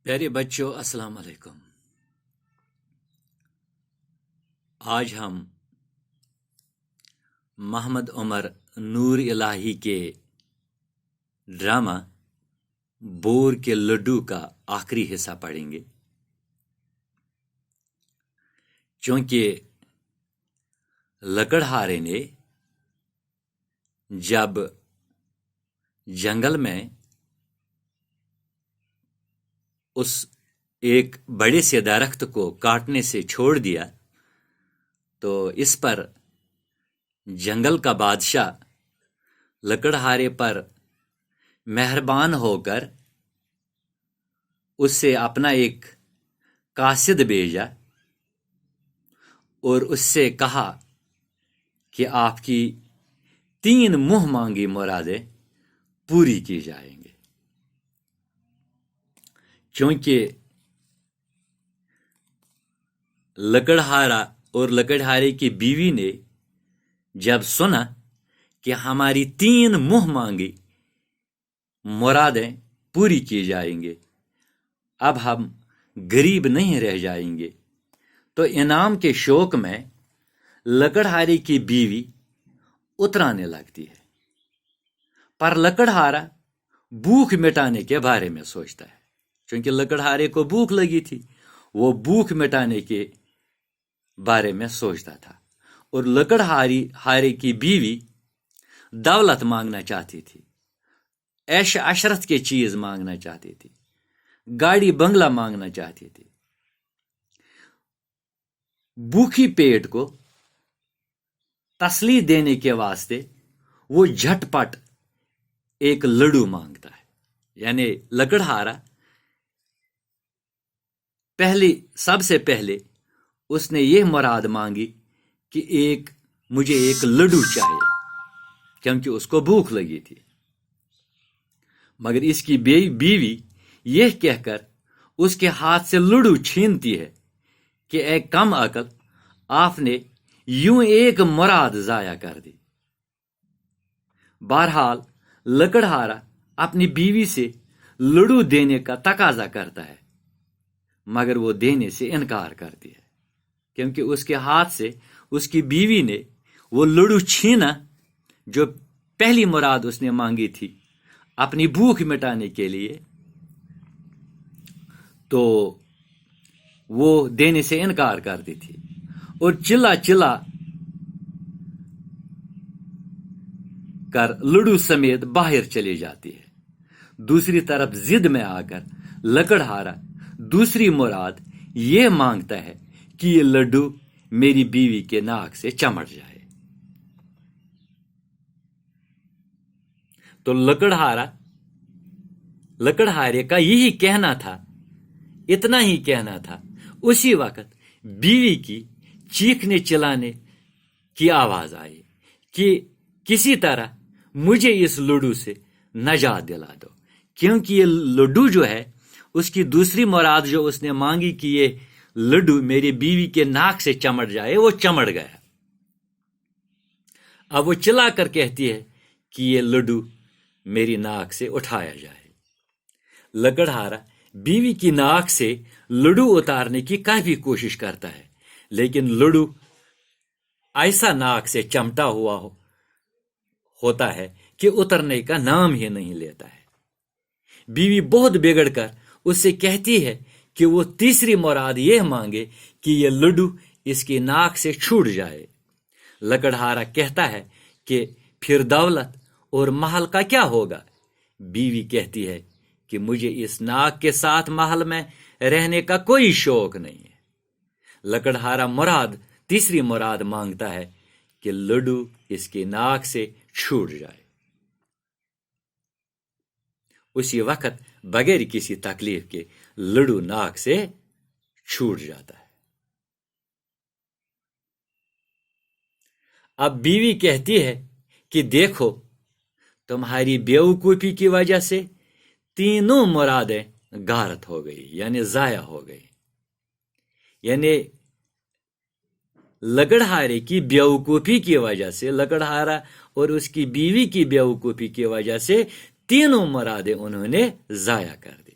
پیارے بچوں، السلام علیکم۔ آج ہم محمد عمر نور الہی کے ڈرامہ بور کے لڈو کا آخری حصہ پڑھیں گے، چونکہ لکڑہارے نے جب جنگل میں اس ایک بڑے سے درخت کو کاٹنے سے چھوڑ دیا تو اس پر جنگل کا بادشاہ لکڑہارے پر مہربان ہو کر اس سے اپنا ایک قاصد بھیجا اور اس سے کہا کہ آپ کی 3 منہ مانگی مرادیں پوری کی جائیں گے، کیونکہ لکڑہارا اور لکڑہارے کی بیوی نے جب سنا کہ ہماری 3 منہ مانگی مرادیں پوری کی جائیں گے، اب ہم غریب نہیں رہ جائیں گے، تو انعام کے شوق میں لکڑہارے کی بیوی اترانے لگتی ہے، پر لکڑہارا بھوک مٹانے کے بارے میں سوچتا ہے، چونکہ لکڑہارے کو بھوک لگی تھی، وہ بھوک مٹانے کے بارے میں سوچتا تھا، اور لکڑہارے کی بیوی دولت مانگنا چاہتی تھی، عیش عشرت کے چیز مانگنا چاہتی تھی، گاڑی بنگلہ مانگنا چاہتی تھی۔ بھوکی پیٹ کو تسلی دینے کے واسطے وہ جھٹ پٹ ایک لڈو مانگتا ہے، یعنی لکڑہارا سب سے پہلے اس نے یہ مراد مانگی کہ مجھے ایک لڈو چاہیے، کیونکہ اس کو بھوک لگی تھی، مگر اس کی بیوی یہ کہہ کر اس کے ہاتھ سے لڈو چھینتی ہے کہ اے کم عقل، آپ نے یوں ایک مراد ضائع کر دی۔ بہرحال لکڑہارا اپنی بیوی سے لڈو دینے کا تقاضا کرتا ہے، مگر وہ دینے سے انکار کرتی ہے، کیونکہ اس کے ہاتھ سے اس کی بیوی نے وہ لڈو چھینا جو پہلی مراد اس نے مانگی تھی اپنی بھوک مٹانے کے لیے، تو وہ دینے سے انکار کرتی تھی اور چلا چلا کر لڈو سمیت باہر چلی جاتی ہے۔ دوسری طرف ضد میں آ کر لکڑہارا دوسری مراد یہ مانگتا ہے کہ یہ لڈو میری بیوی کے ناک سے چمٹ جائے، تو لکڑہارے کا یہی کہنا تھا، اتنا ہی کہنا تھا، اسی وقت بیوی کی چیخنے چلانے کی آواز آئی کہ کسی طرح مجھے اس لڈو سے نجات دلا دو، کیونکہ یہ لڈو جو ہے، اس کی دوسری مراد جو اس نے مانگی کہ یہ لڈو میری بیوی کے ناک سے چمٹ جائے، وہ چمٹ گیا۔ اب وہ چلا کر کہتی ہے کہ یہ لڈو میری ناک سے اٹھایا جائے۔ لکڑہارا بیوی کی ناک سے لڈو اتارنے کی کافی کوشش کرتا ہے، لیکن لڈو ایسا ناک سے چمٹا ہوا ہوتا ہے کہ اترنے کا نام ہی نہیں لیتا ہے۔ بیوی بہت بگڑ کر اس سے کہتی ہے کہ وہ تیسری مراد یہ مانگے کہ یہ لڈو اس کی ناک سے چھوٹ جائے۔ لکڑہارا کہتا ہے کہ پھر دولت اور محل کا کیا ہوگا؟ بیوی کہتی ہے کہ مجھے اس ناک کے ساتھ محل میں رہنے کا کوئی شوق نہیں ہے۔ لکڑہارا تیسری مراد مانگتا ہے کہ لڈو اس کی ناک سے چھوٹ جائے۔ اسی وقت بغیر کسی تکلیف کے لڈو ناک سے چھوٹ جاتا ہے۔ اب بیوی کہتی ہے کہ دیکھو، تمہاری بیوقوفی کی وجہ سے 3 مرادیں غارت ہو گئی، یعنی ضائع ہو گئی، یعنی لکڑہارے کی بیوقوفی کی وجہ سے، لکڑہارا اور اس کی بیوی کی بیوقوفی کی وجہ سے 3 مرادیں انہوں نے ضائع کر دی۔